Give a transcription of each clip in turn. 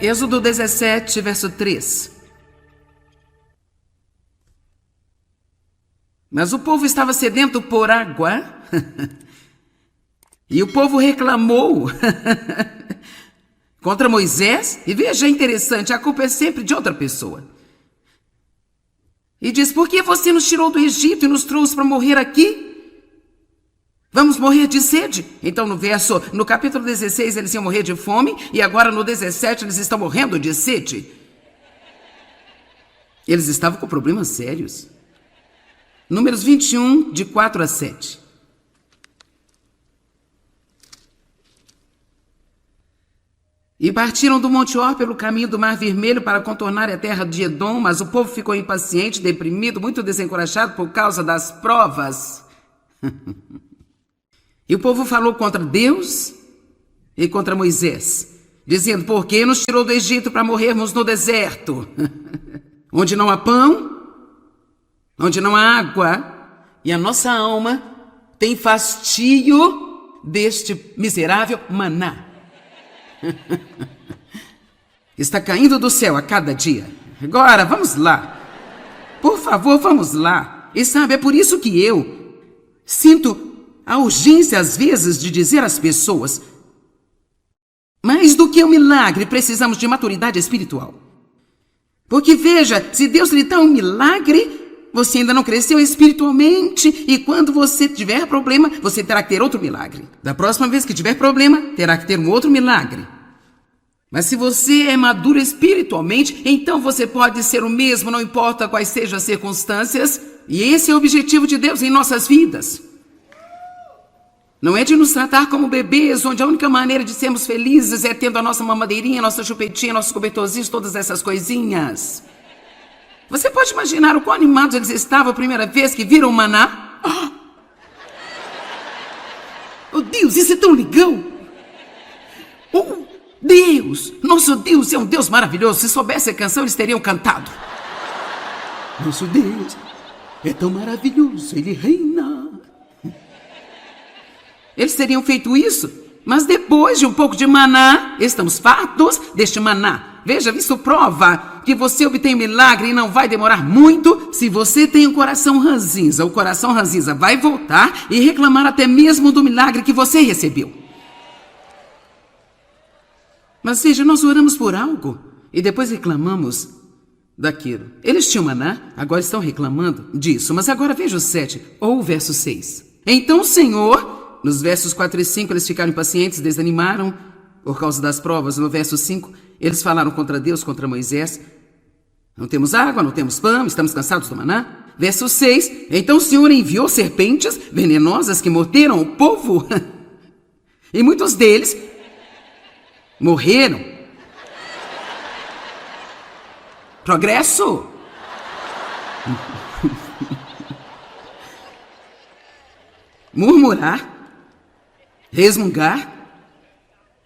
Êxodo 17, verso 3. Mas o povo estava sedento por água e o povo reclamou contra Moisés. E veja, é interessante, a culpa é sempre de outra pessoa. E diz: por que você nos tirou do Egito e nos trouxe para morrer aqui? Vamos morrer de sede? Então no capítulo 16 eles iam morrer de fome, e agora no 17 eles estão morrendo de sede. Eles estavam com problemas sérios. Números 21, de 4 a 7. E partiram do Monte Hor pelo caminho do Mar Vermelho para contornar a terra de Edom, mas o povo ficou impaciente, deprimido, muito desencorajado por causa das provas. E o povo falou contra Deus e contra Moisés, dizendo: por que nos tirou do Egito para morrermos no deserto, onde não há pão, onde não há água, e a nossa alma tem fastio deste miserável maná. Está caindo do céu a cada dia. Agora, vamos lá. Por favor, vamos lá. E sabe, é por isso que eu sinto a urgência, às vezes, de dizer às pessoas: mais do que um milagre, precisamos de maturidade espiritual. Porque veja, se Deus lhe dá um milagre, você ainda não cresceu espiritualmente, e quando você tiver problema, você terá que ter outro milagre. Da próxima vez que tiver problema, terá que ter um outro milagre. Mas se você é maduro espiritualmente, então você pode ser o mesmo, não importa quais sejam as circunstâncias, e esse é o objetivo de Deus em nossas vidas. Não é de nos tratar como bebês, onde a única maneira de sermos felizes é tendo a nossa mamadeirinha, nossa chupetinha, nossos cobertorzinhos, todas essas coisinhas. Você pode imaginar o quão animados eles estavam a primeira vez que viram o maná? Oh Deus, isso é tão legal! Oh Deus, nosso Deus é um Deus maravilhoso. Se soubesse a canção, eles teriam cantado. Nosso Deus é tão maravilhoso, Ele reina. Eles teriam feito isso, mas depois de um pouco de maná, estamos fartos deste maná. Veja, isso prova que você obtém milagre e não vai demorar muito se você tem um coração ranzinza. O coração ranzinza vai voltar e reclamar até mesmo do milagre que você recebeu. Mas veja, nós oramos por algo e depois reclamamos daquilo. Eles tinham maná, agora estão reclamando disso. Mas agora veja o 7 ou o verso 6. Então o Senhor... Nos versos 4 e 5, eles ficaram impacientes, desanimaram por causa das provas. No verso 5, eles falaram contra Deus, contra Moisés. Não temos água, não temos pão, estamos cansados do maná. Verso 6, então o Senhor enviou serpentes venenosas que morderam o povo. E muitos deles morreram. Progresso. Murmurar. Resmungar,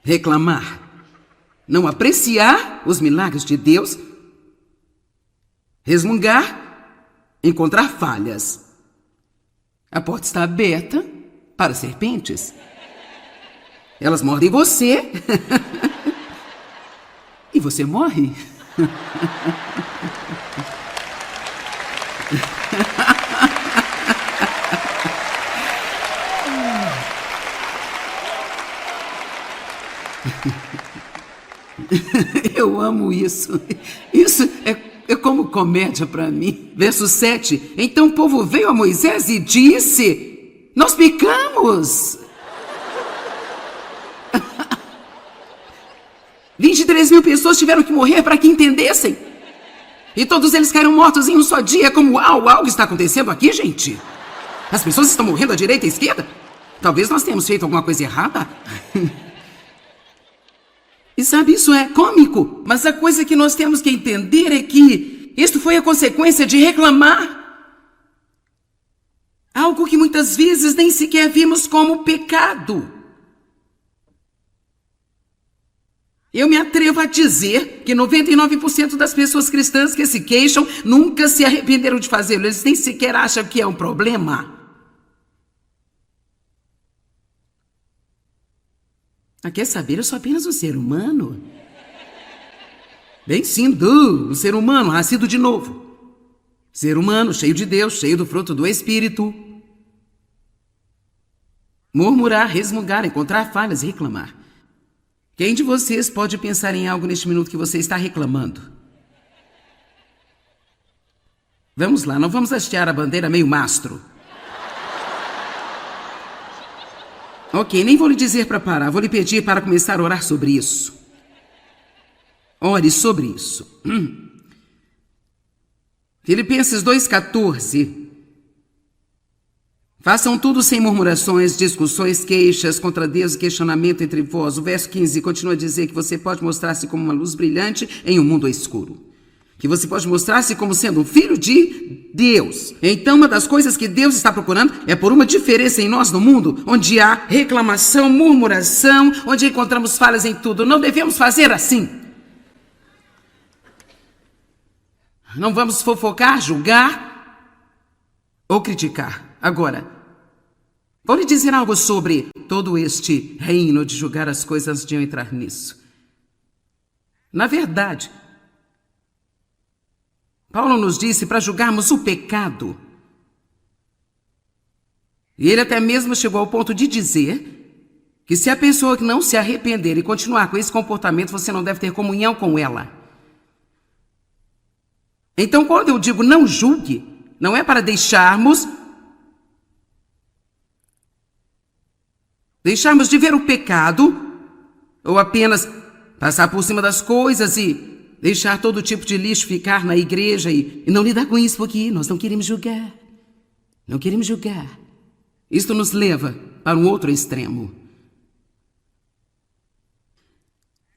reclamar, não apreciar os milagres de Deus, resmungar, encontrar falhas. A porta está aberta para serpentes. Elas mordem você e você morre. Eu amo isso. Isso é como comédia para mim. Verso 7. Então o povo veio a Moisés e disse: nós pecamos. 23.000 pessoas tiveram que morrer para que entendessem. E todos eles caíram mortos em um só dia. Como, algo está acontecendo aqui, gente? As pessoas estão morrendo à direita e à esquerda? Talvez nós tenhamos feito alguma coisa errada. E sabe, isso é cômico, mas a coisa que nós temos que entender é que isto foi a consequência de reclamar. Algo que muitas vezes nem sequer vimos como pecado. Eu me atrevo a dizer que 99% das pessoas cristãs que se queixam nunca se arrependeram de fazê-lo. Eles nem sequer acham que é um problema. Quer saber? Eu sou apenas um ser humano. Bem sim, o ser humano nascido de novo. Ser humano cheio de Deus, cheio do fruto do Espírito. Murmurar, resmungar, encontrar falhas e reclamar. Quem de vocês pode pensar em algo neste minuto que você está reclamando? Vamos lá, não vamos hastear a bandeira meio mastro. Ok, nem vou lhe dizer para parar, vou lhe pedir para começar a orar sobre isso. Ore sobre isso. Filipenses 2,14. Façam tudo sem murmurações, discussões, queixas, contra Deus e questionamento entre vós. O verso 15 continua a dizer que você pode mostrar-se como uma luz brilhante em um mundo escuro. Que você pode mostrar-se como sendo um filho de Deus. Então, uma das coisas que Deus está procurando é por uma diferença em nós no mundo, onde há reclamação, murmuração, onde encontramos falhas em tudo. Não devemos fazer assim. Não vamos fofocar, julgar ou criticar. Agora, vou lhe dizer algo sobre todo este reino de julgar as coisas antes de eu entrar nisso. Na verdade, Paulo nos disse para julgarmos o pecado. E ele até mesmo chegou ao ponto de dizer que se a pessoa que não se arrepender e continuar com esse comportamento, você não deve ter comunhão com ela. Então, quando eu digo não julgue, não é para deixarmos de ver o pecado ou apenas passar por cima das coisas e deixar todo tipo de lixo ficar na igreja e não lidar com isso, porque nós não queremos julgar. Não queremos julgar. Isto nos leva para um outro extremo.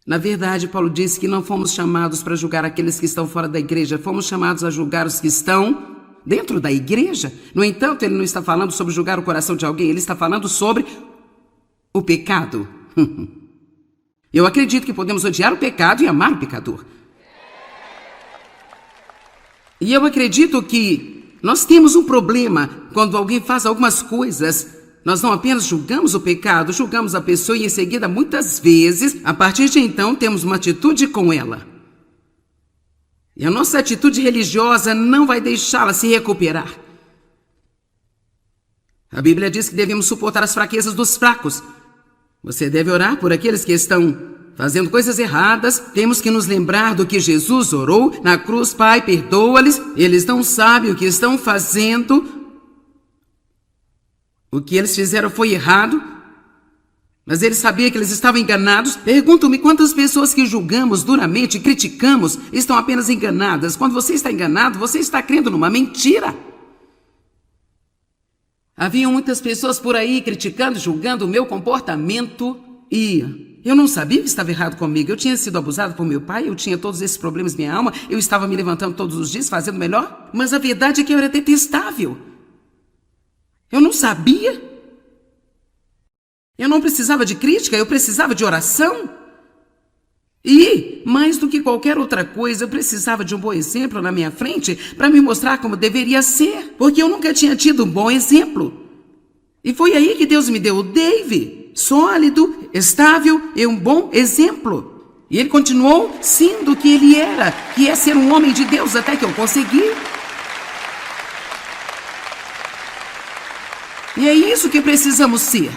Na verdade, Paulo disse que não fomos chamados para julgar aqueles que estão fora da igreja, fomos chamados a julgar os que estão dentro da igreja. No entanto, ele não está falando sobre julgar o coração de alguém, ele está falando sobre o pecado. Eu acredito que podemos odiar o pecado e amar o pecador. E eu acredito que nós temos um problema quando alguém faz algumas coisas. Nós não apenas julgamos o pecado, julgamos a pessoa e em seguida, muitas vezes, a partir de então, temos uma atitude com ela. E a nossa atitude religiosa não vai deixá-la se recuperar. A Bíblia diz que devemos suportar as fraquezas dos fracos. Você deve orar por aqueles que estão fazendo coisas erradas. Temos que nos lembrar do que Jesus orou na cruz. Pai, perdoa-lhes, eles não sabem o que estão fazendo. O que eles fizeram foi errado, mas ele sabia que eles estavam enganados. Pergunto-me quantas pessoas que julgamos duramente, criticamos, estão apenas enganadas. Quando você está enganado, você está crendo numa mentira. Haviam muitas pessoas por aí criticando, julgando o meu comportamento e eu não sabia que estava errado comigo. Eu tinha sido abusado por meu pai, eu tinha todos esses problemas em minha alma, eu estava me levantando todos os dias, fazendo melhor, mas a verdade é que eu era detestável. Eu não sabia. Eu não precisava de crítica, eu precisava de oração. E, mais do que qualquer outra coisa, eu precisava de um bom exemplo na minha frente para me mostrar como deveria ser, porque eu nunca tinha tido um bom exemplo. E foi aí que Deus me deu o Dave, sólido, estável e um bom exemplo. E ele continuou sendo o que ele era, que é ser um homem de Deus até que eu consegui. E é isso que precisamos ser.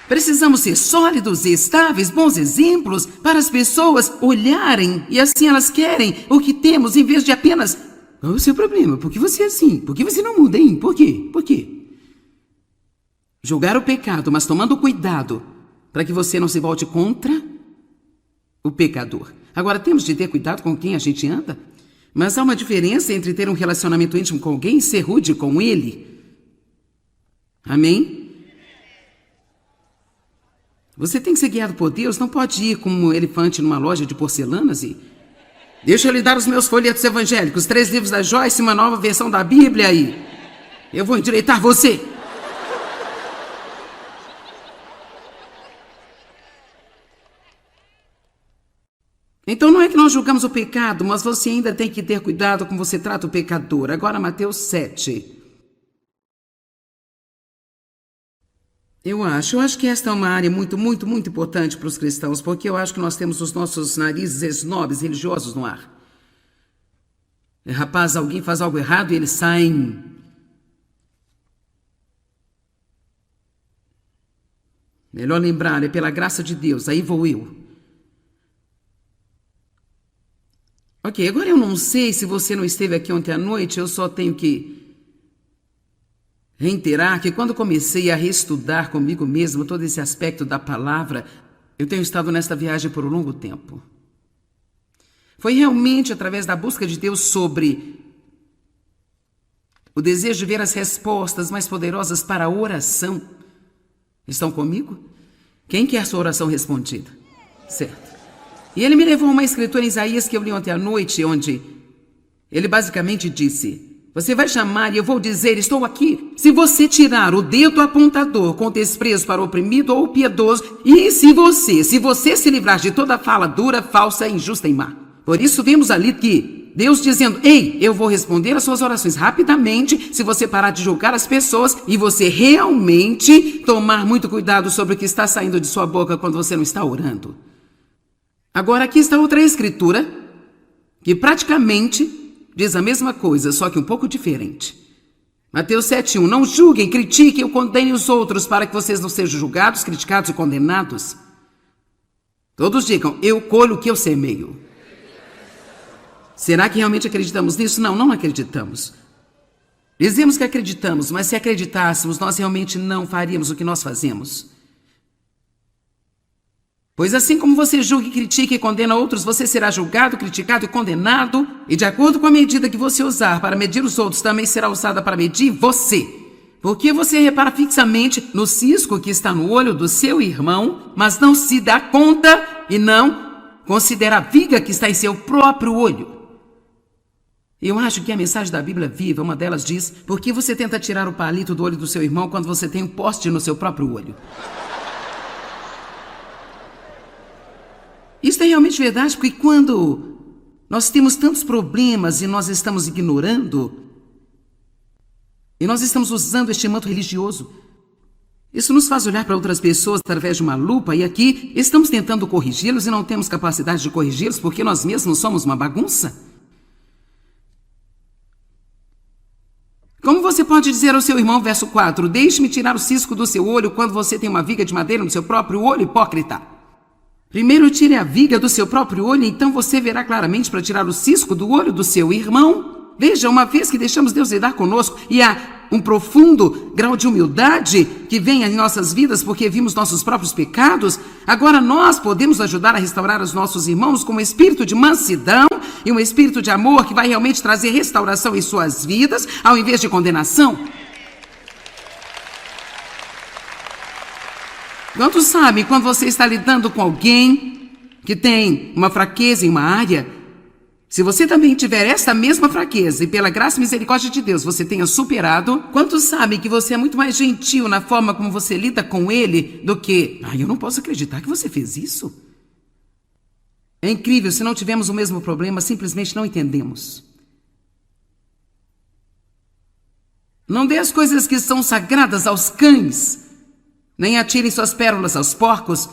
Precisamos ser sólidos e estáveis, bons exemplos para as pessoas olharem e assim elas querem o que temos em vez de apenas: qual é o seu problema? Por que você é assim? Por que você não muda, hein? Por quê? Por quê? Julgar o pecado, mas tomando cuidado para que você não se volte contra o pecador. Agora, temos de ter cuidado com quem a gente anda, mas há uma diferença entre ter um relacionamento íntimo com alguém e ser rude com ele. Amém? Você tem que ser guiado por Deus, não pode ir como um elefante numa loja de porcelanas e... Deixa eu lhe dar os meus folhetos evangélicos, 3 livros da Joyce, uma nova versão da Bíblia e... eu vou endireitar você. Então não é que nós julgamos o pecado, mas você ainda tem que ter cuidado como você trata o pecador. Agora Mateus 7. Eu acho que esta é uma área muito, muito, muito importante para os cristãos, porque eu acho que nós temos os nossos narizes esnobres religiosos no ar. Rapaz, alguém faz algo errado e eles saem. Melhor lembrar, é pela graça de Deus, aí vou eu. Ok, agora eu não sei se você não esteve aqui ontem à noite, eu só tenho que reiterar que quando comecei a reestudar comigo mesmo todo esse aspecto da palavra, eu tenho estado nesta viagem por um longo tempo. Foi realmente através da busca de Deus sobre o desejo de ver as respostas mais poderosas para a oração. Estão comigo? Quem quer sua oração respondida? Certo. E ele me levou a uma escritura em Isaías que eu li ontem à noite, onde ele basicamente disse: você vai chamar e eu vou dizer, estou aqui. Se você tirar o dedo apontador com desprezo para o oprimido ou o piedoso, e se você se livrar de toda fala dura, falsa, injusta e má. Por isso vemos ali que Deus dizendo: ei, eu vou responder as suas orações rapidamente se você parar de julgar as pessoas e você realmente tomar muito cuidado sobre o que está saindo de sua boca quando você não está orando. Agora aqui está outra escritura que praticamente diz a mesma coisa, só que um pouco diferente. Mateus 7:1. Não julguem, critiquem ou condenem os outros para que vocês não sejam julgados, criticados e condenados. Todos digam: eu colho o que eu semeio. Será que realmente acreditamos nisso? Não, não acreditamos. Dizemos que acreditamos, mas se acreditássemos, nós realmente não faríamos o que nós fazemos. Pois assim como você julga, critica e condena outros, você será julgado, criticado e condenado, e de acordo com a medida que você usar para medir os outros, também será usada para medir você. Porque você repara fixamente no cisco que está no olho do seu irmão, mas não se dá conta e não considera a viga que está em seu próprio olho. Eu acho que a mensagem da Bíblia viva, uma delas diz: por que você tenta tirar o palito do olho do seu irmão quando você tem um poste no seu próprio olho? Isso é realmente verdade, porque quando nós temos tantos problemas e nós estamos ignorando, e nós estamos usando este manto religioso, isso nos faz olhar para outras pessoas através de uma lupa, e aqui estamos tentando corrigi-los e não temos capacidade de corrigi-los porque nós mesmos somos uma bagunça. Como você pode dizer ao seu irmão, verso 4, deixe-me tirar o cisco do seu olho quando você tem uma viga de madeira no seu próprio olho, hipócrita? Primeiro tire a viga do seu próprio olho, então você verá claramente para tirar o cisco do olho do seu irmão. Veja, uma vez que deixamos Deus lidar conosco e há um profundo grau de humildade que vem em nossas vidas porque vimos nossos próprios pecados, agora nós podemos ajudar a restaurar os nossos irmãos com um espírito de mansidão e um espírito de amor que vai realmente trazer restauração em suas vidas, ao invés de condenação. Quantos sabem, quando você está lidando com alguém que tem uma fraqueza em uma área, se você também tiver essa mesma fraqueza e pela graça e misericórdia de Deus você tenha superado, quantos sabem que você é muito mais gentil na forma como você lida com ele do que: eu não posso acreditar que você fez isso. É incrível, se não tivermos o mesmo problema, simplesmente não entendemos. Não dê as coisas que são sagradas aos cães, nem atirem suas pérolas aos porcos,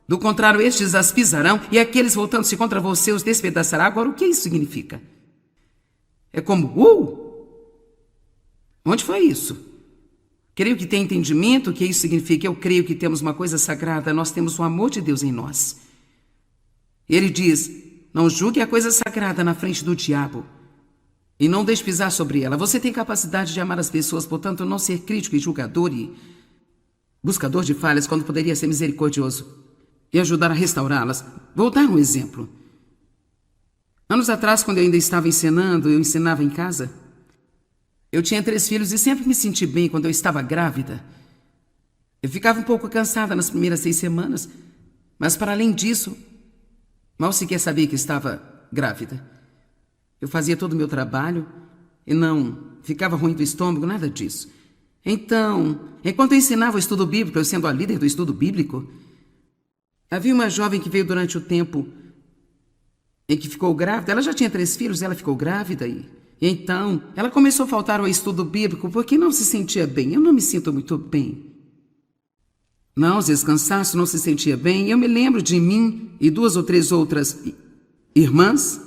do contrário estes as pisarão, e aqueles voltando-se contra você os despedaçará. Agora, o que isso significa? É como, onde foi isso? Creio que tem entendimento o que isso significa. Eu creio que temos uma coisa sagrada, nós temos o amor de Deus em nós. Ele diz: não julgue a coisa sagrada na frente do diabo e não deixe pisar sobre ela. Você tem capacidade de amar as pessoas, portanto não ser crítico e julgador e buscador de falhas quando poderia ser misericordioso e ajudar a restaurá-las. Vou dar um exemplo. Anos atrás, quando eu ainda estava ensinando, eu ensinava em casa. Eu tinha 3 filhos e sempre me senti bem quando eu estava grávida. Eu ficava um pouco cansada nas primeiras 6 semanas, mas para além disso, mal sequer sabia que estava grávida. Eu fazia todo o meu trabalho e não ficava ruim do estômago, nada disso. Então, enquanto eu ensinava o estudo bíblico, eu sendo a líder do estudo bíblico, havia uma jovem que veio durante o tempo em que ficou grávida. Ela já tinha 3 filhos, ela ficou grávida e então ela começou a faltar ao estudo bíblico porque não se sentia bem. Eu não me sinto muito bem. náuseas, cansaço, não se sentia bem. Eu me lembro de mim e 2 ou 3 outras irmãs.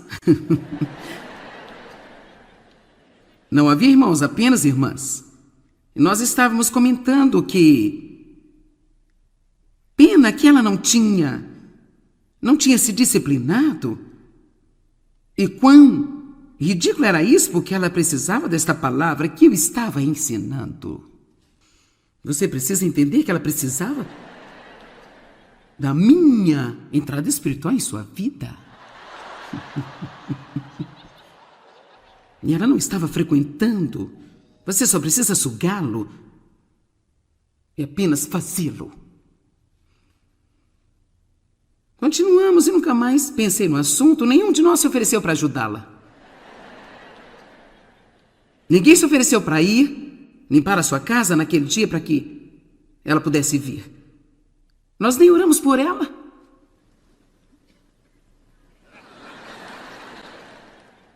Não havia irmãos, apenas irmãs. E nós estávamos comentando que pena que ela não tinha se disciplinado. E quão ridículo era isso, porque ela precisava desta palavra que eu estava ensinando. Você precisa entender que ela precisava da minha entrada espiritual em sua vida. E ela não estava frequentando. Você só precisa sugá-lo e apenas fazê-lo. Continuamos e nunca mais pensei no assunto. Nenhum de nós se ofereceu para ajudá-la. Ninguém se ofereceu para ir limpar a sua casa naquele dia para que ela pudesse vir. Nós nem oramos por ela.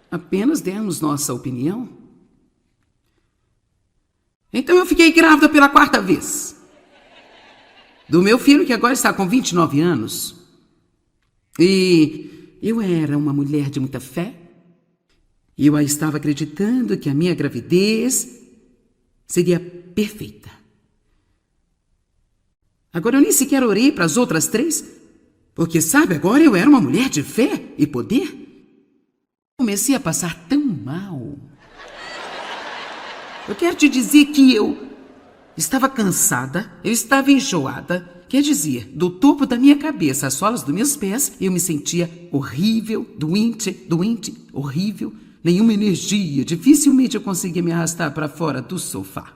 Apenas demos nossa opinião. Então eu fiquei grávida pela 4ª vez. Do meu filho, que agora está com 29 anos. E eu era uma mulher de muita fé. E eu estava acreditando que a minha gravidez seria perfeita. Agora eu nem sequer orei para as outras 3, porque, sabe, agora eu era uma mulher de fé e poder. Comecei a passar tão mal. Eu quero te dizer que eu estava cansada, eu estava enjoada. Quer dizer, do topo da minha cabeça às solas dos meus pés, eu me sentia horrível, doente, horrível. Nenhuma energia, dificilmente eu conseguia me arrastar para fora do sofá.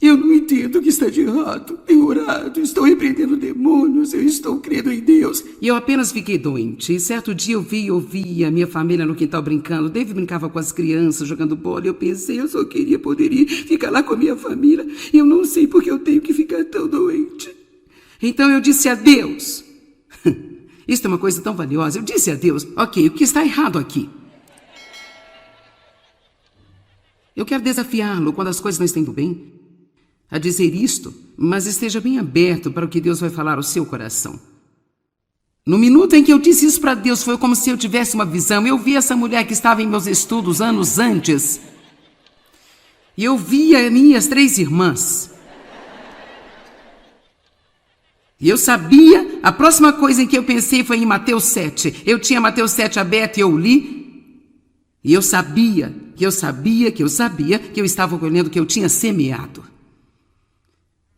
Eu não entendo o que está de errado. Tenho orado, estou repreendendo demônios, eu estou crendo em Deus. E eu apenas fiquei doente. E certo dia eu ouvia a minha família no quintal brincando. Dave brincava com as crianças, jogando bola. Eu pensei, eu só queria poder ir ficar lá com a minha família. Eu não sei porque eu tenho que ficar tão doente. Então eu disse a Deus. Isso é uma coisa tão valiosa. Eu disse a Deus, ok, o que está errado aqui? Eu quero desafiá-lo quando as coisas não estão indo bem a dizer isto, mas esteja bem aberto para o que Deus vai falar ao seu coração. No minuto em que eu disse isso para Deus, foi como se eu tivesse uma visão. Eu vi essa mulher que estava em meus estudos anos antes. E eu via minhas 3 irmãs. E eu sabia, a próxima coisa em que eu pensei foi em Mateus 7. Eu tinha Mateus 7 aberto e eu li. E eu sabia que eu estava colhendo o que eu tinha semeado.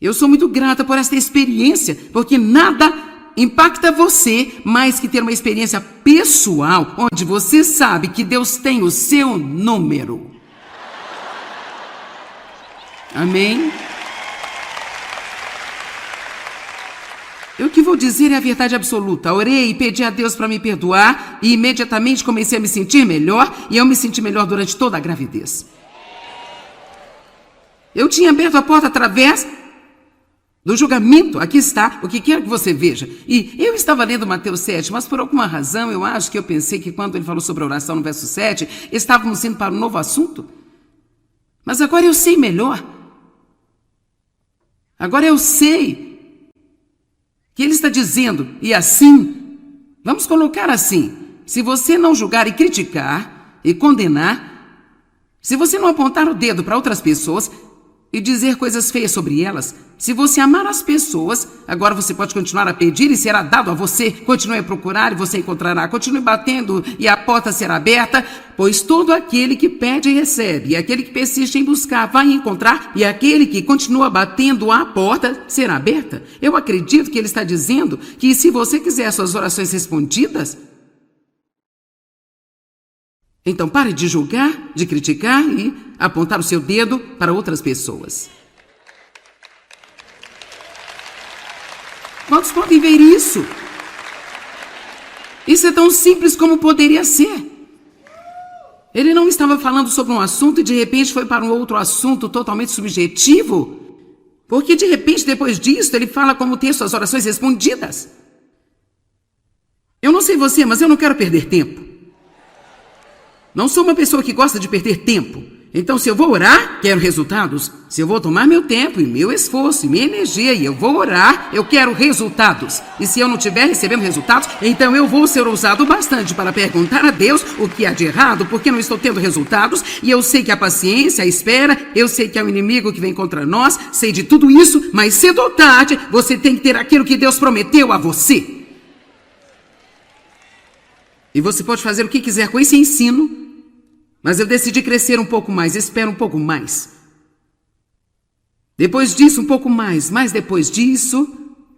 Eu sou muito grata por esta experiência, porque nada impacta você mais que ter uma experiência pessoal, onde você sabe que Deus tem o seu número. Amém? O que vou dizer é a verdade absoluta. Orei e pedi a Deus para me perdoar e imediatamente comecei a me sentir melhor, e eu me senti melhor durante toda a gravidez. Eu tinha aberto a porta através do julgamento. Aqui está, o que quero que você veja. E eu estava lendo Mateus 7, mas por alguma razão eu acho que eu pensei que quando ele falou sobre a oração no verso 7, estávamos indo para um novo assunto. Mas agora eu sei melhor. Agora eu sei que ele está dizendo, e assim, vamos colocar assim, se você não julgar e criticar e condenar, se você não apontar o dedo para outras pessoas e dizer coisas feias sobre elas, se você amar as pessoas, agora você pode continuar a pedir e será dado a você. Continue a procurar e você encontrará. Continue batendo e a porta será aberta, pois todo aquele que pede recebe, e aquele que persiste em buscar vai encontrar, e aquele que continua batendo a porta será aberta. Eu acredito que ele está dizendo que se você quiser suas orações respondidas, então pare de julgar, de criticar e apontar o seu dedo para outras pessoas. Quantos podem ver isso? Isso é tão simples como poderia ser. Ele não estava falando sobre um assunto e de repente foi para um outro assunto totalmente subjetivo, porque de repente depois disso ele fala como ter suas orações respondidas. Eu não sei você, mas eu não quero perder tempo. Não sou uma pessoa que gosta de perder tempo. Então, se eu vou orar, quero resultados. Se eu vou tomar meu tempo e meu esforço e minha energia e eu vou orar, eu quero resultados. E se eu não estiver recebendo resultados, então eu vou ser ousado bastante para perguntar a Deus o que há de errado, porque não estou tendo resultados. E eu sei que a paciência, a espera, eu sei que é o inimigo que vem contra nós, sei de tudo isso, mas cedo ou tarde, você tem que ter aquilo que Deus prometeu a você. E você pode fazer o que quiser com esse ensino, mas eu decidi crescer um pouco mais, espero um pouco mais. Depois disso, um pouco mais, mas depois disso,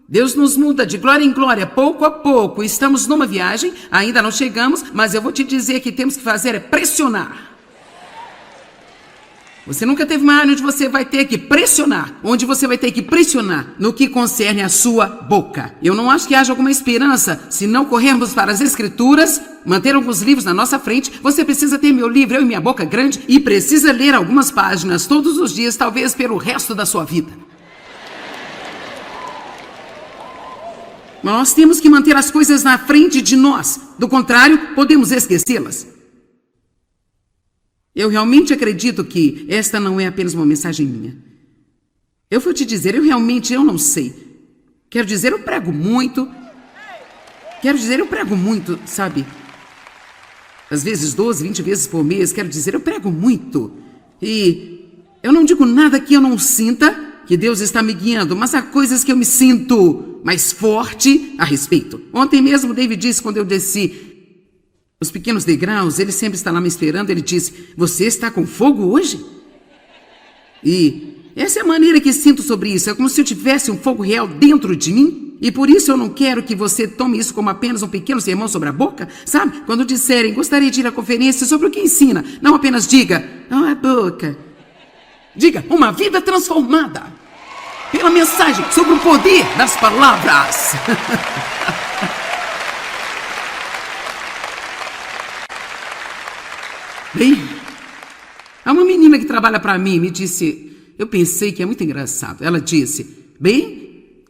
Deus nos muda de glória em glória, pouco a pouco. Estamos numa viagem, ainda não chegamos, mas eu vou te dizer que temos que fazer é pressionar. Você nunca teve uma área onde você vai ter que pressionar, no que concerne a sua boca. Eu não acho que haja alguma esperança se não corrermos para as Escrituras, manter alguns livros na nossa frente. Você precisa ter meu livro, Eu e Minha Boca Grande, e precisa ler algumas páginas todos os dias, talvez pelo resto da sua vida. Nós temos que manter as coisas na frente de nós, do contrário, podemos esquecê-las. Eu realmente acredito que esta não é apenas uma mensagem minha. Eu vou te dizer, eu não sei. Quero dizer, eu prego muito, sabe? Às vezes 12, 20 vezes por mês, quero dizer, eu prego muito. E eu não digo nada que eu não sinta que Deus está me guiando, mas há coisas que eu me sinto mais forte a respeito. Ontem mesmo David disse, quando eu desci os pequenos degraus, ele sempre está lá me esperando, ele disse, você está com fogo hoje? E essa é a maneira que sinto sobre isso, é como se eu tivesse um fogo real dentro de mim, e por isso eu não quero que você tome isso como apenas um pequeno sermão sobre a boca, sabe? Quando disserem, gostaria de ir à conferência sobre o que ensina, não apenas diga, a boca. Diga, uma vida transformada pela mensagem sobre o poder das palavras. Bem, há uma menina que trabalha para mim, me disse, eu pensei que é muito engraçado. Ela disse, bem,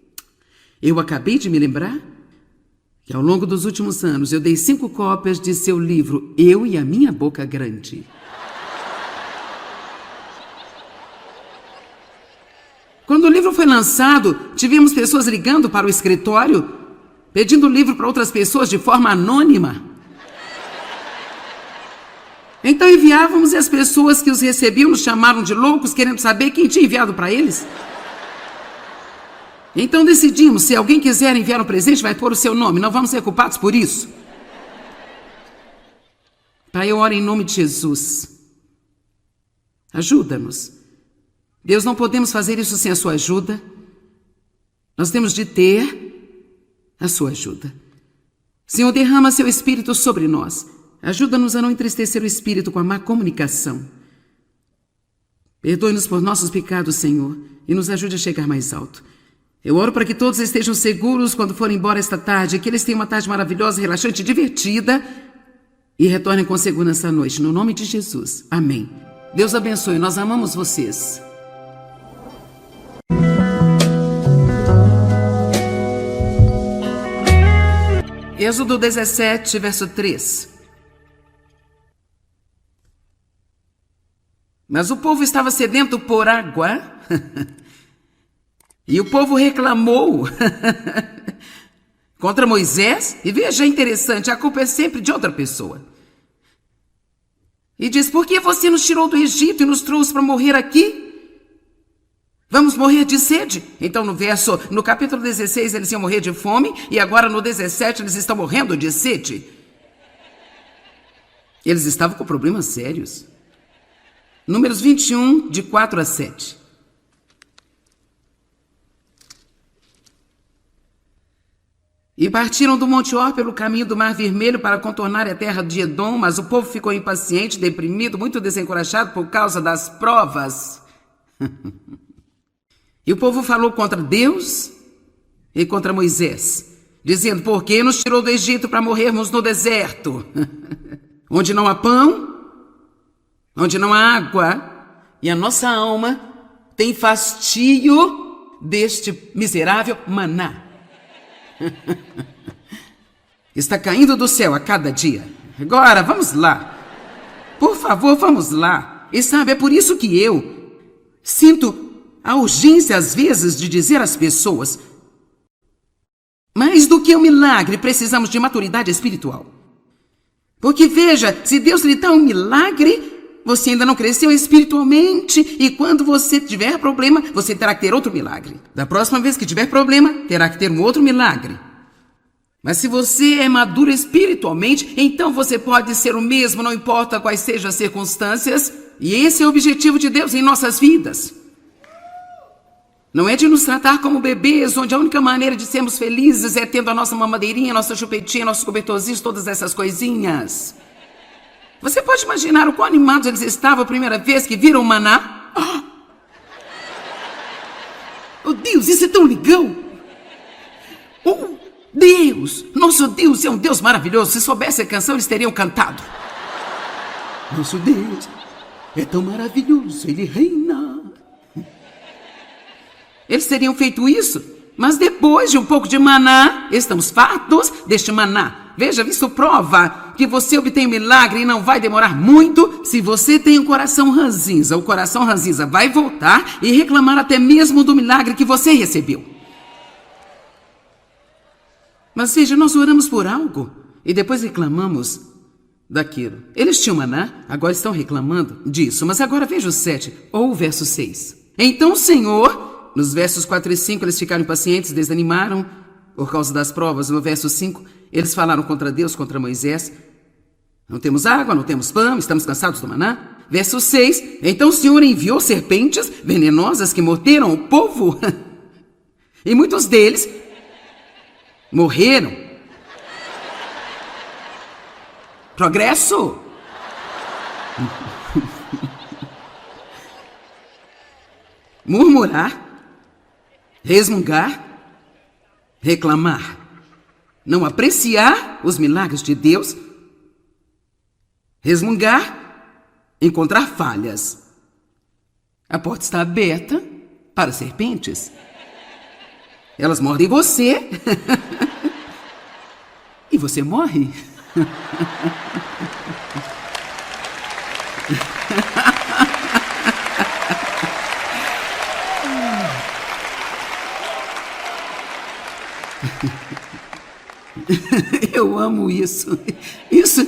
eu acabei de me lembrar que ao longo dos últimos anos eu dei 5 cópias de seu livro, Eu e a Minha Boca Grande. Quando o livro foi lançado, tivemos pessoas ligando para o escritório, pedindo o livro para outras pessoas de forma anônima. Então enviávamos e as pessoas que os recebiam nos chamaram de loucos, querendo saber quem tinha enviado para eles. Então decidimos, se alguém quiser enviar um presente, vai pôr o seu nome, não vamos ser culpados por isso. Pai, eu oro em nome de Jesus. Ajuda-nos. Deus, não podemos fazer isso sem a sua ajuda. Nós temos de ter a sua ajuda. Senhor, derrama seu Espírito sobre nós. Ajuda-nos a não entristecer o Espírito com a má comunicação. Perdoe-nos por nossos pecados, Senhor, e nos ajude a chegar mais alto. Eu oro para que todos estejam seguros quando forem embora esta tarde, que eles tenham uma tarde maravilhosa, relaxante, divertida e retornem com segurança à noite. No nome de Jesus. Amém. Deus abençoe. Nós amamos vocês. Êxodo 17, verso 3. Mas o povo estava sedento por água e o povo reclamou contra Moisés. E veja, é interessante, a culpa é sempre de outra pessoa. E diz, por que você nos tirou do Egito e nos trouxe para morrer aqui? Vamos morrer de sede? Então no capítulo 16 eles iam morrer de fome e agora no 17 eles estão morrendo de sede. Eles estavam com problemas sérios. Números 21, de 4 a 7. E partiram do Monte Or pelo caminho do Mar Vermelho para contornar a terra de Edom, mas o povo ficou impaciente, deprimido, muito desencorajado por causa das provas. E o povo falou contra Deus e contra Moisés, dizendo, por que nos tirou do Egito para morrermos no deserto? Onde não há pão, onde não há água, e a nossa alma tem fastio deste miserável maná. Está caindo do céu a cada dia. Agora, vamos lá. Por favor, vamos lá. E sabe, é por isso que eu sinto a urgência, às vezes, de dizer às pessoas: mais do que um milagre, precisamos de maturidade espiritual. Porque veja, se Deus lhe dá um milagre, você ainda não cresceu espiritualmente, e quando você tiver problema, você terá que ter outro milagre. Da próxima vez que tiver problema, terá que ter um outro milagre. Mas se você é maduro espiritualmente, então você pode ser o mesmo, não importa quais sejam as circunstâncias. E esse é o objetivo de Deus em nossas vidas. Não é de nos tratar como bebês, onde a única maneira de sermos felizes é tendo a nossa mamadeirinha, nossa chupetinha, nossos cobertorzinhos, todas essas coisinhas. Você pode imaginar o quão animados eles estavam a primeira vez que viram o maná? Oh Deus, isso é tão legal! Oh Deus, nosso Deus é um Deus maravilhoso. Se soubesse a canção, eles teriam cantado. Nosso Deus é tão maravilhoso, Ele reina. Eles teriam feito isso, mas depois de um pouco de maná, estamos fartos deste maná. Veja, isso prova que você obtém um milagre e não vai demorar muito se você tem um coração ranzinza. O coração ranzinza vai voltar e reclamar até mesmo do milagre que você recebeu. Mas veja, nós oramos por algo e depois reclamamos daquilo. Eles tinham maná, agora estão reclamando disso. Mas agora veja o 7 ou o verso 6. Então o Senhor, nos versos 4 e 5, eles ficaram impacientes, desanimaram por causa das provas. No verso 5, eles falaram contra Deus, contra Moisés. Não temos água, não temos pão, estamos cansados do maná. Verso 6, então o Senhor enviou serpentes venenosas que morderam o povo. E muitos deles morreram. Progresso. Murmurar, resmungar, reclamar, não apreciar os milagres de Deus, resmungar, encontrar falhas. A porta está aberta para serpentes. Elas mordem você e você morre. Eu amo isso. Isso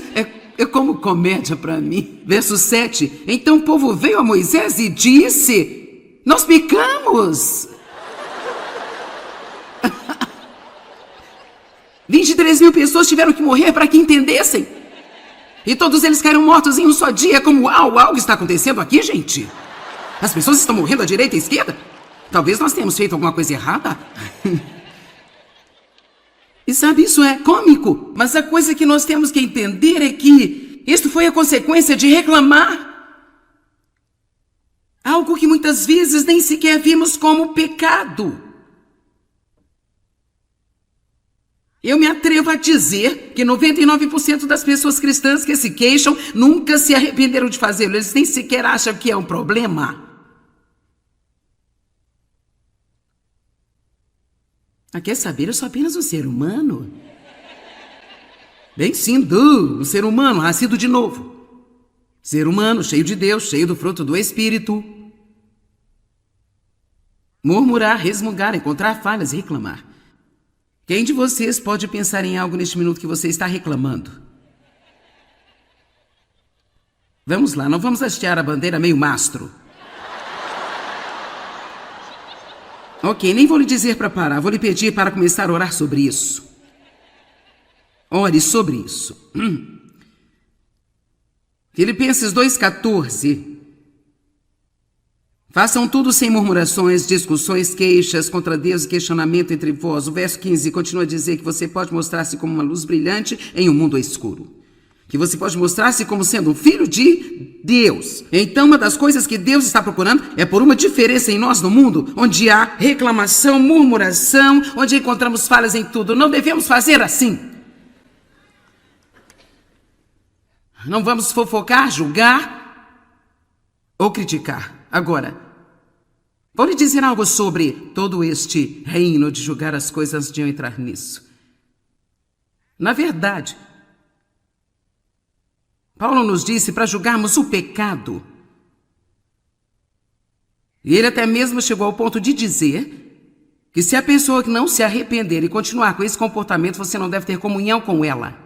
é como comédia para mim. Verso 7. Então o povo veio a Moisés e disse: nós pecamos. 23.000 pessoas tiveram que morrer para que entendessem. E todos eles caíram mortos em um só dia. Como, algo está acontecendo aqui, gente? As pessoas estão morrendo à direita e à esquerda? Talvez nós tenhamos feito alguma coisa errada. E sabe, isso é cômico. Mas a coisa que nós temos que entender é que isso foi a consequência de reclamar. Algo que muitas vezes nem sequer vimos como pecado. Eu me atrevo a dizer que 99% das pessoas cristãs que se queixam nunca se arrependeram de fazê-lo. Eles nem sequer acham que é um problema. Quer saber, eu sou apenas um ser humano. Bem sim, um ser humano, nascido de novo. Ser humano, cheio de Deus, cheio do fruto do Espírito. Murmurar, resmungar, encontrar falhas e reclamar. Quem de vocês pode pensar em algo neste minuto que você está reclamando? Vamos lá, não vamos hastear a bandeira meio mastro. Ok, nem vou lhe dizer para parar, vou lhe pedir para começar a orar sobre isso. Ore sobre isso. Filipenses 2,14. Façam tudo sem murmurações, discussões, queixas contra Deus e questionamento entre vós. O verso 15 continua a dizer que você pode mostrar-se como uma luz brilhante em um mundo escuro. Que você pode mostrar-se como sendo um filho de Deus. Então, uma das coisas que Deus está procurando é por uma diferença em nós no mundo, onde há reclamação, murmuração, onde encontramos falhas em tudo. Não devemos fazer assim. Não vamos fofocar, julgar ou criticar. Agora, vou lhe dizer algo sobre todo este reino de julgar as coisas antes de eu entrar nisso. Na verdade, Paulo nos disse para julgarmos o pecado E ele até mesmo chegou ao ponto de dizer que se a pessoa que não se arrepender e continuar com esse comportamento, você não deve ter comunhão com ela.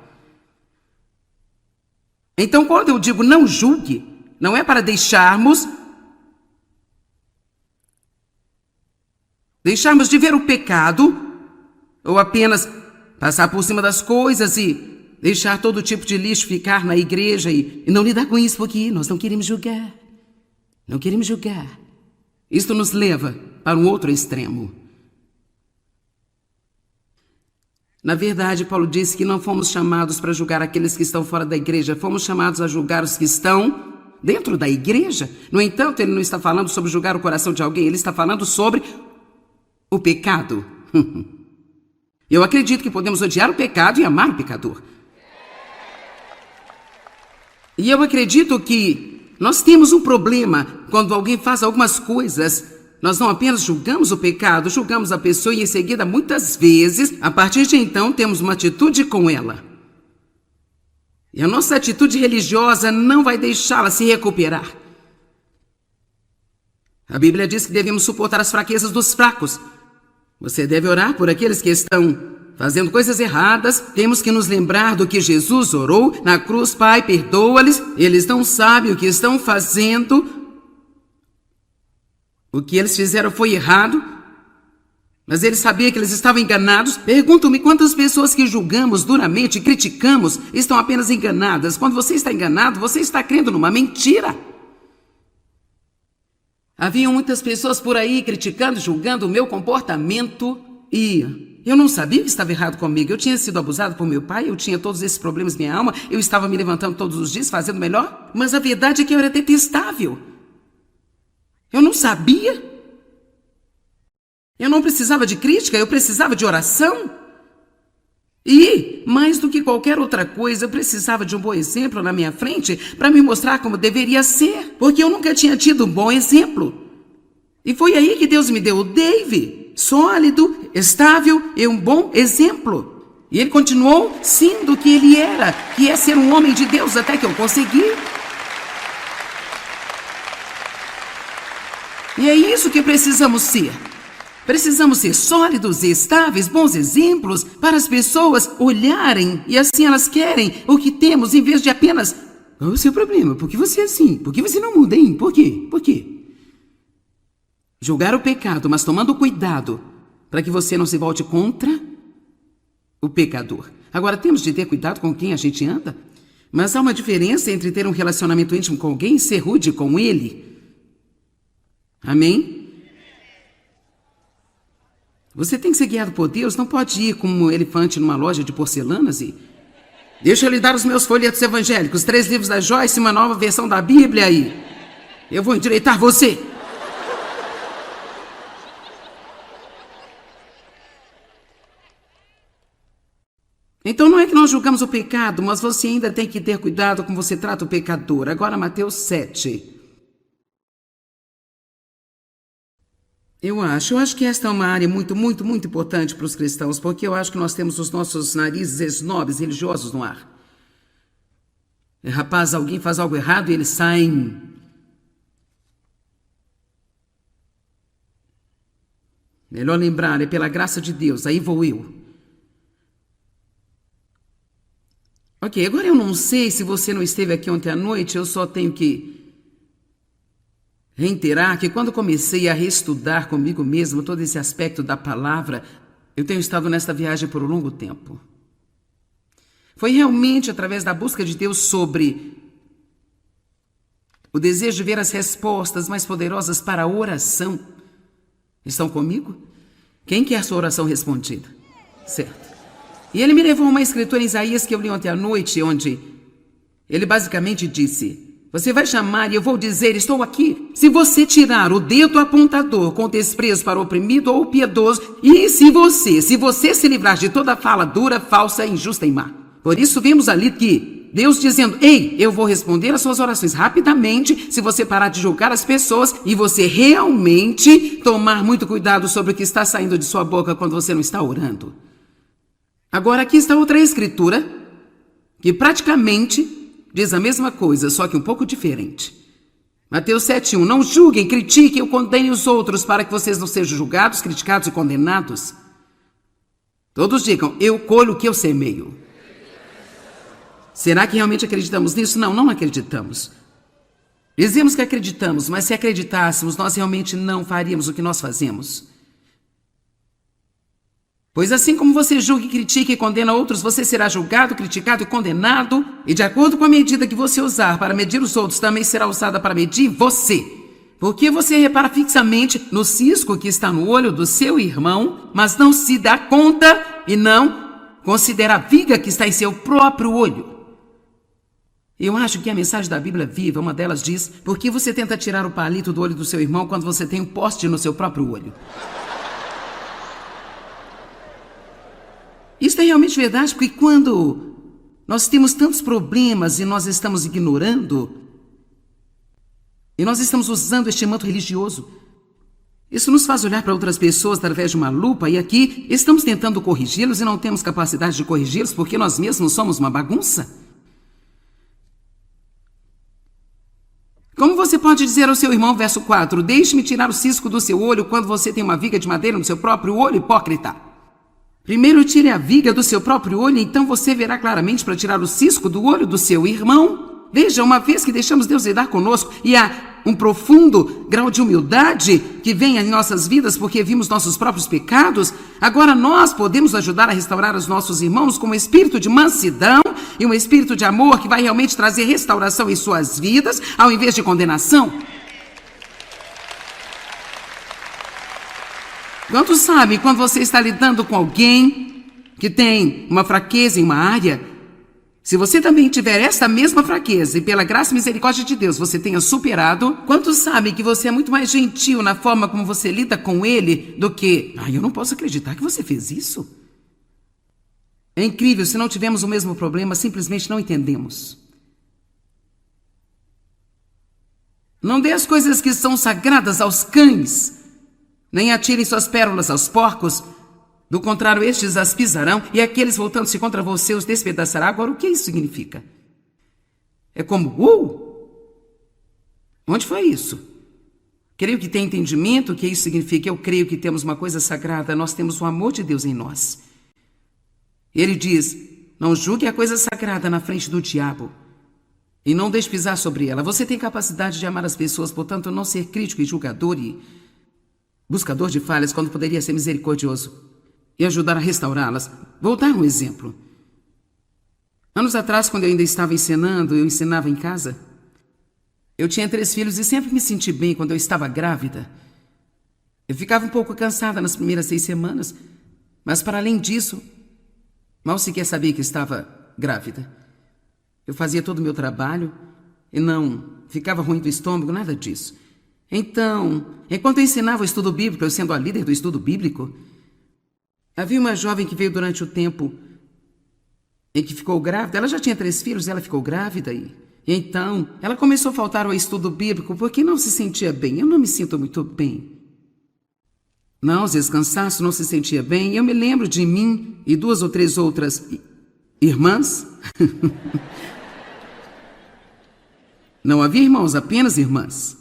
Então, quando eu digo não julgue, não é para deixarmos de ver o pecado ou apenas passar por cima das coisas e deixar todo tipo de lixo ficar na igreja e não lidar com isso, porque nós não queremos julgar. Não queremos julgar. Isto nos leva para um outro extremo. Na verdade, Paulo disse que não fomos chamados para julgar aqueles que estão fora da igreja, fomos chamados a julgar os que estão dentro da igreja. No entanto, ele não está falando sobre julgar o coração de alguém, ele está falando sobre o pecado. Eu acredito que podemos odiar o pecado e amar o pecador. E eu acredito que nós temos um problema quando alguém faz algumas coisas. Nós não apenas julgamos o pecado, julgamos a pessoa e em seguida, muitas vezes, a partir de então, temos uma atitude com ela. E a nossa atitude religiosa não vai deixá-la se recuperar. A Bíblia diz que devemos suportar as fraquezas dos fracos. Você deve orar por aqueles que estão fazendo coisas erradas. Temos que nos lembrar do que Jesus orou na cruz. Pai, perdoa-lhes, eles não sabem o que estão fazendo. O que eles fizeram foi errado, mas ele sabia que eles estavam enganados. Pergunto-me quantas pessoas que julgamos duramente e criticamos estão apenas enganadas. Quando você está enganado, você está crendo numa mentira. Havia muitas pessoas por aí criticando, julgando o meu comportamento e eu não sabia que estava errado comigo. Eu tinha sido abusado por meu pai, eu tinha todos esses problemas na minha alma, eu estava me levantando todos os dias, fazendo melhor, mas a verdade é que eu era detestável. Eu não sabia. Eu não precisava de crítica, eu precisava de oração. E, mais do que qualquer outra coisa, eu precisava de um bom exemplo na minha frente para me mostrar como deveria ser, porque eu nunca tinha tido um bom exemplo. E foi aí que Deus me deu o Dave, sólido, estável e um bom exemplo. E ele continuou sendo o que ele era, que é ser um homem de Deus até que eu consegui. E é isso que precisamos ser. Precisamos ser sólidos e estáveis, bons exemplos para as pessoas olharem e assim elas querem o que temos em vez de apenas: qual é o seu problema? Por que você é assim? Por que você não muda, hein? Por quê? Por quê? Julgar o pecado, mas tomando cuidado para que você não se volte contra o pecador. Agora, temos de ter cuidado com quem a gente anda, mas há uma diferença entre ter um relacionamento íntimo com alguém e ser rude com ele. Amém? Você tem que ser guiado por Deus, não pode ir como um elefante numa loja de porcelanas e... Deixa eu lhe dar os meus folhetos evangélicos, 3 livros da Joyce e uma nova versão da Bíblia aí. Eu vou endireitar você. Então não é que nós julgamos o pecado, mas você ainda tem que ter cuidado como você trata o pecador. Agora Mateus 7. Eu acho que esta é uma área muito importante para os cristãos, porque eu acho que nós temos os nossos narizes esnobres religiosos no ar. Rapaz, alguém faz algo errado e eles saem. Melhor lembrar, é pela graça de Deus, aí vou eu. Ok, agora eu não sei se você não esteve aqui ontem à noite, eu só tenho que reiterar que quando comecei a reestudar comigo mesmo todo esse aspecto da palavra, eu tenho estado nesta viagem por um longo tempo. Foi realmente através da busca de Deus sobre o desejo de ver as respostas mais poderosas para a oração. Estão comigo? Quem quer sua oração respondida? Certo. E ele me levou a uma escritura em Isaías que eu li ontem à noite, onde ele basicamente disse: você vai chamar e eu vou dizer, estou aqui. Se você tirar o dedo apontador com desprezo para o oprimido ou o piedoso, e se você se livrar de toda fala dura, falsa, injusta e má. Por isso vimos ali que Deus dizendo: ei, eu vou responder as suas orações rapidamente se você parar de julgar as pessoas e você realmente tomar muito cuidado sobre o que está saindo de sua boca quando você não está orando. Agora aqui está outra escritura que praticamente diz a mesma coisa, só que um pouco diferente. Mateus 7:1. Não julguem, critiquem ou condenem os outros para que vocês não sejam julgados, criticados e condenados. Todos digam, eu colho o que eu semeio. Será que realmente acreditamos nisso? Não, não acreditamos. Dizemos que acreditamos, mas se acreditássemos, nós realmente não faríamos o que nós fazemos. Pois assim como você julga, critica e condena outros, você será julgado, criticado e condenado, e de acordo com a medida que você usar para medir os outros, também será usada para medir você. Porque você repara fixamente no cisco que está no olho do seu irmão, mas não se dá conta e não considera a viga que está em seu próprio olho. Eu acho que a mensagem da Bíblia viva, uma delas diz, por que você tenta tirar o palito do olho do seu irmão quando você tem um poste no seu próprio olho? Isso é realmente verdade, porque quando nós temos tantos problemas e nós estamos ignorando, e nós estamos usando este manto religioso, isso nos faz olhar para outras pessoas através de uma lupa, e aqui estamos tentando corrigi-los e não temos capacidade de corrigi-los porque nós mesmos somos uma bagunça. Como você pode dizer ao seu irmão, verso 4, deixe-me tirar o cisco do seu olho quando você tem uma viga de madeira no seu próprio olho, hipócrita? Primeiro tire a viga do seu próprio olho, então você verá claramente para tirar o cisco do olho do seu irmão. Veja, uma vez que deixamos Deus lidar conosco e há um profundo grau de humildade que vem em nossas vidas porque vimos nossos próprios pecados, agora nós podemos ajudar a restaurar os nossos irmãos com um espírito de mansidão e um espírito de amor que vai realmente trazer restauração em suas vidas, ao invés de condenação. Quantos sabem, quando você está lidando com alguém que tem uma fraqueza em uma área, se você também tiver esta mesma fraqueza e pela graça e misericórdia de Deus você tenha superado, quantos sabem que você é muito mais gentil na forma como você lida com ele do que, eu não posso acreditar que você fez isso? É incrível, se não tivermos o mesmo problema, simplesmente não entendemos. Não dê as coisas que são sagradas aos cães, nem atirem suas pérolas aos porcos, do contrário, estes as pisarão, e aqueles voltando-se contra você os despedaçará. Agora, o que isso significa? É como, onde foi isso? Creio que tem entendimento o que isso significa. Eu creio que temos uma coisa sagrada, nós temos o amor de Deus em nós. Ele diz, não julgue a coisa sagrada na frente do diabo, e não deixe pisar sobre ela. Você tem capacidade de amar as pessoas, portanto, não ser crítico e julgador e buscador de falhas, quando poderia ser misericordioso e ajudar a restaurá-las. Vou dar um exemplo. Anos atrás, quando eu ainda estava ensinando, eu ensinava em casa. Eu tinha 3 filhos e sempre me senti bem quando eu estava grávida. Eu ficava um pouco cansada nas primeiras 6 semanas, mas para além disso, mal sequer sabia que estava grávida. Eu fazia todo o meu trabalho e não ficava ruim do estômago, nada disso. Então, enquanto eu ensinava o estudo bíblico, eu sendo a líder do estudo bíblico, havia uma jovem que veio durante o tempo em que ficou grávida. Ela já tinha 3 filhos, ela ficou grávida e então ela começou a faltar ao estudo bíblico porque não se sentia bem. Eu não me sinto muito bem. Náuseas, cansaço, não se sentia bem. Eu me lembro de mim e 2 ou 3 outras irmãs. Não havia irmãos, apenas irmãs.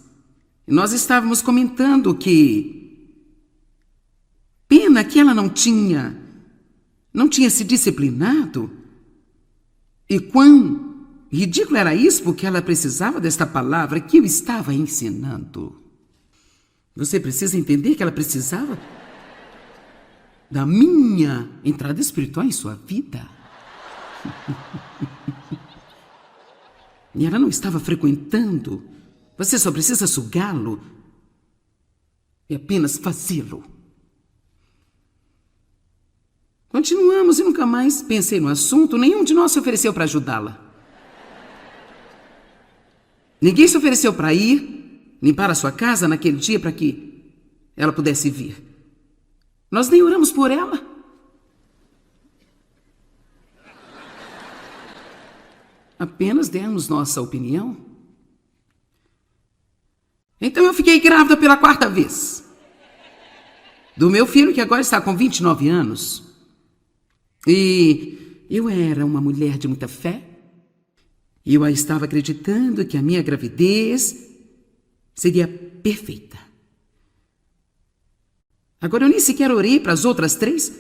E nós estávamos comentando que pena que ela não tinha se disciplinado. E quão ridículo era isso, porque ela precisava desta palavra que eu estava ensinando. Você precisa entender que ela precisava da minha entrada espiritual em sua vida. E ela não estava frequentando. Você só precisa sugá-lo e apenas fazê-lo. Continuamos e nunca mais pensei no assunto. Nenhum de nós se ofereceu para ajudá-la. Ninguém se ofereceu para ir limpar a sua casa naquele dia para que ela pudesse vir. Nós nem oramos por ela. Apenas demos nossa opinião. Então eu fiquei grávida pela 4ª vez. Do meu filho, que agora está com 29 anos. E eu era uma mulher de muita fé. E eu estava acreditando que a minha gravidez seria perfeita. Agora eu nem sequer orei para as outras 3,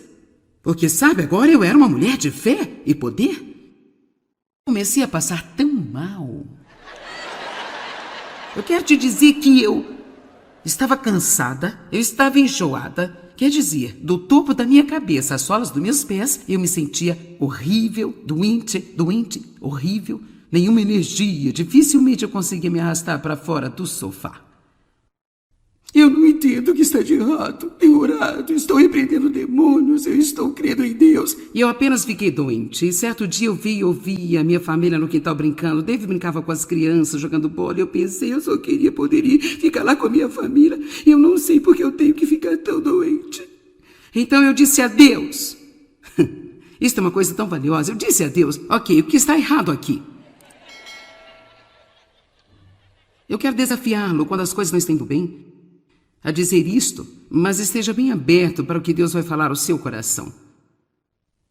porque, sabe, agora eu era uma mulher de fé e poder. Comecei a passar tão mal. Eu quero te dizer que eu estava cansada, eu estava enjoada. Quer dizer, do topo da minha cabeça às solas dos meus pés, eu me sentia horrível, doente, horrível. Nenhuma energia, dificilmente eu conseguia me arrastar para fora do sofá. Eu não entendo o que está de errado. Tenho orado, estou repreendendo demônios, eu estou crendo em Deus. E eu apenas fiquei doente. E certo dia eu ouvi a minha família no quintal brincando. David brincava com as crianças, jogando bola. Eu pensei, eu só queria poder ir ficar lá com a minha família. Eu não sei porque eu tenho que ficar tão doente. Então eu disse a Deus. Isso é uma coisa tão valiosa. Eu disse a Deus, ok, o que está errado aqui? Eu quero desafiá-lo quando as coisas não estão indo bem a dizer isto, mas esteja bem aberto para o que Deus vai falar ao seu coração.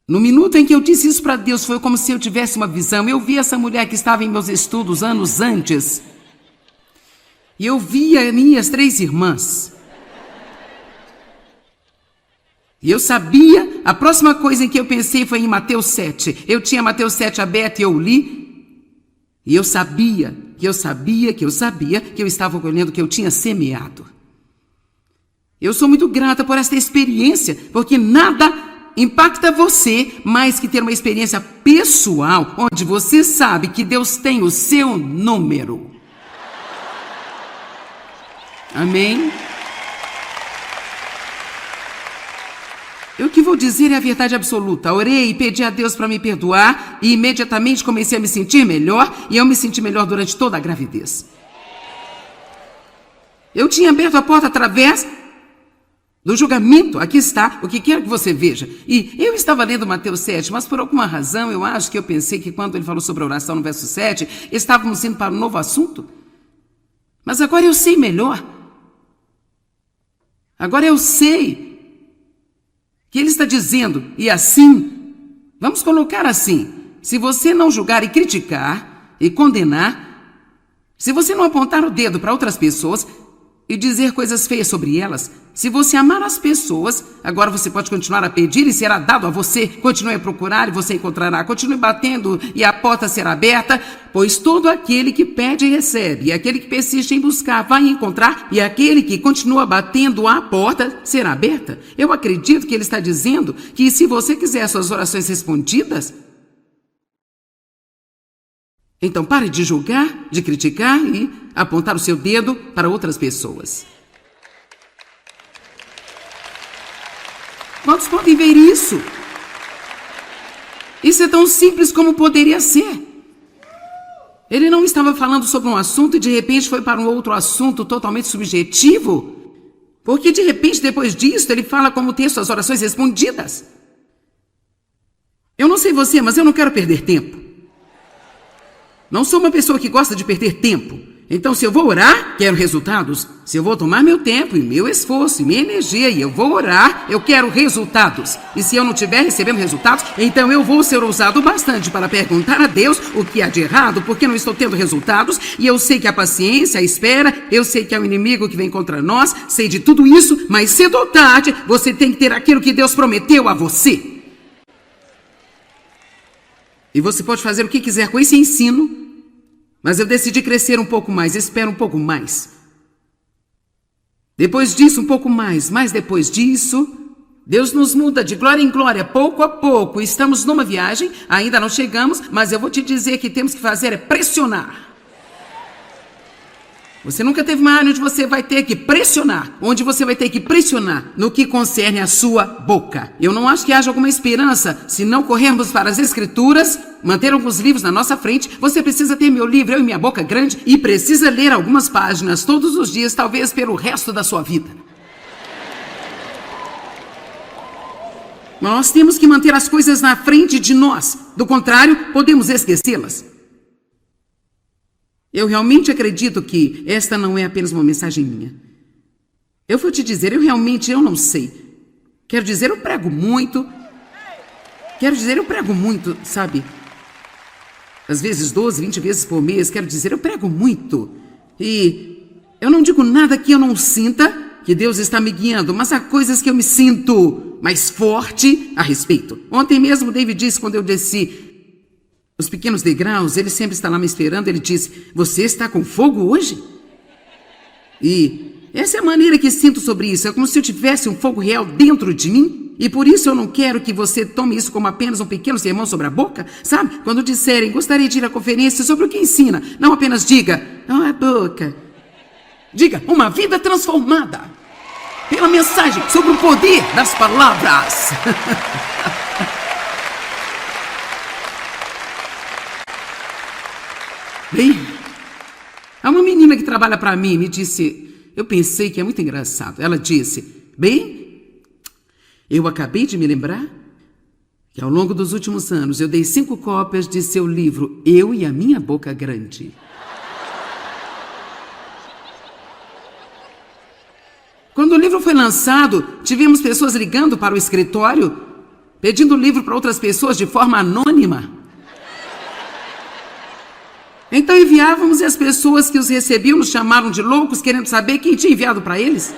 No minuto em que eu disse isso para Deus, foi como se eu tivesse uma visão. Eu vi essa mulher que estava em meus estudos anos antes. E eu vi as minhas 3 irmãs. E eu sabia, a próxima coisa em que eu pensei foi em Mateus 7. Eu tinha Mateus 7 aberto e eu li. E eu sabia que eu estava colhendo o que eu tinha semeado. Eu sou muito grata por esta experiência, porque nada impacta você mais que ter uma experiência pessoal, onde você sabe que Deus tem o seu número. Amém? O que vou dizer é a verdade absoluta. Orei e pedi a Deus para me perdoar e imediatamente comecei a me sentir melhor e eu me senti melhor durante toda a gravidez. Eu tinha aberto a porta através do julgamento. Aqui está, o que quero que você veja. E eu estava lendo Mateus 7, mas por alguma razão eu acho que eu pensei que quando ele falou sobre a oração no verso 7, estávamos indo para um novo assunto. Mas agora eu sei melhor. Agora eu sei que ele está dizendo, e assim, vamos colocar assim, se você não julgar e criticar e condenar, se você não apontar o dedo para outras pessoas e dizer coisas feias sobre elas, se você amar as pessoas, agora você pode continuar a pedir e será dado a você. Continue a procurar e você encontrará. Continue batendo e a porta será aberta, pois todo aquele que pede recebe, e aquele que persiste em buscar vai encontrar, e aquele que continua batendo a porta será aberta. Eu acredito que ele está dizendo que se você quiser suas orações respondidas, então pare de julgar, de criticar e apontar o seu dedo para outras pessoas. Quantos podem ver isso? Isso é tão simples como poderia ser. Ele não estava falando sobre um assunto e de repente foi para um outro assunto totalmente subjetivo. Porque de repente, depois disso, ele fala como ter suas orações respondidas. Eu não sei você, mas eu não quero perder tempo. Não sou uma pessoa que gosta de perder tempo. Então, se eu vou orar, quero resultados. Se eu vou tomar meu tempo e meu esforço e minha energia e eu vou orar, eu quero resultados. E se eu não estiver recebendo resultados, então eu vou ser ousado bastante para perguntar a Deus o que há de errado, porque não estou tendo resultados. E eu sei que a paciência, a espera, eu sei que é o inimigo que vem contra nós, sei de tudo isso, mas cedo ou tarde, você tem que ter aquilo que Deus prometeu a você. E você pode fazer o que quiser com esse ensino, mas eu decidi crescer um pouco mais, espero um pouco mais. Depois disso, um pouco mais, mas depois disso, Deus nos muda de glória em glória, pouco a pouco. Estamos numa viagem, ainda não chegamos, mas eu vou te dizer que temos que fazer é pressionar. Você nunca teve uma área onde você vai ter que pressionar, no que concerne a sua boca. Eu não acho que haja alguma esperança se não corrermos para as Escrituras, manter alguns livros na nossa frente. Você precisa ter meu livro, Eu e Minha Boca Grande, e precisa ler algumas páginas todos os dias, talvez pelo resto da sua vida. Nós temos que manter as coisas na frente de nós, do contrário, podemos esquecê-las. Eu realmente acredito que esta não é apenas uma mensagem minha. Eu vou te dizer, eu não sei. Quero dizer, eu prego muito, sabe? Às vezes 12, 20 vezes por mês, quero dizer, eu prego muito. E Eu não digo nada que eu não sinta que Deus está me guiando, mas há coisas que eu me sinto mais forte a respeito. Ontem mesmo David disse, quando eu desci os pequenos degraus, ele sempre está lá me esperando, ele disse, você está com fogo hoje? E essa é a maneira que sinto sobre isso, é como se eu tivesse um fogo real dentro de mim. E por isso eu não quero que você tome isso como apenas um pequeno sermão sobre a boca, sabe? Quando disserem, gostaria de ir à conferência sobre o que ensina, não apenas diga, não é boca. Diga, uma vida transformada pela mensagem sobre o poder das palavras. Bem, há uma menina que trabalha para mim me disse, eu pensei que é muito engraçado. Ela disse, bem, eu acabei de me lembrar que ao longo dos últimos anos eu dei 5 cópias de seu livro, Eu e a Minha Boca Grande. Quando o livro foi lançado, tivemos pessoas ligando para o escritório, pedindo o livro para outras pessoas de forma anônima. Então enviávamos e as pessoas que os recebiam nos chamaram de loucos, querendo saber quem tinha enviado para eles.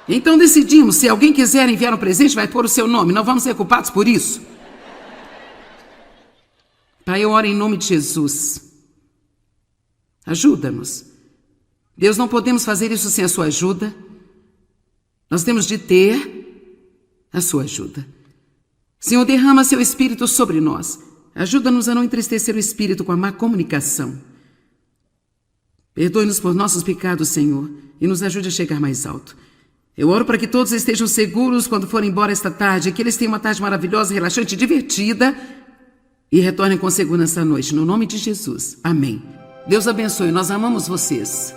Então decidimos, se alguém quiser enviar um presente, vai pôr o seu nome, não vamos ser culpados por isso. Pai, eu oro em nome de Jesus. Ajuda-nos. Deus, não podemos fazer isso sem a sua ajuda. Nós temos de ter a sua ajuda. Senhor, derrama seu Espírito sobre nós. Ajuda-nos a não entristecer o Espírito com a má comunicação. Perdoe-nos por nossos pecados, Senhor, e nos ajude a chegar mais alto. Eu oro para que todos estejam seguros quando forem embora esta tarde, que eles tenham uma tarde maravilhosa, relaxante e divertida e retornem com segurança à noite. No nome de Jesus. Amém. Deus abençoe. Nós amamos vocês.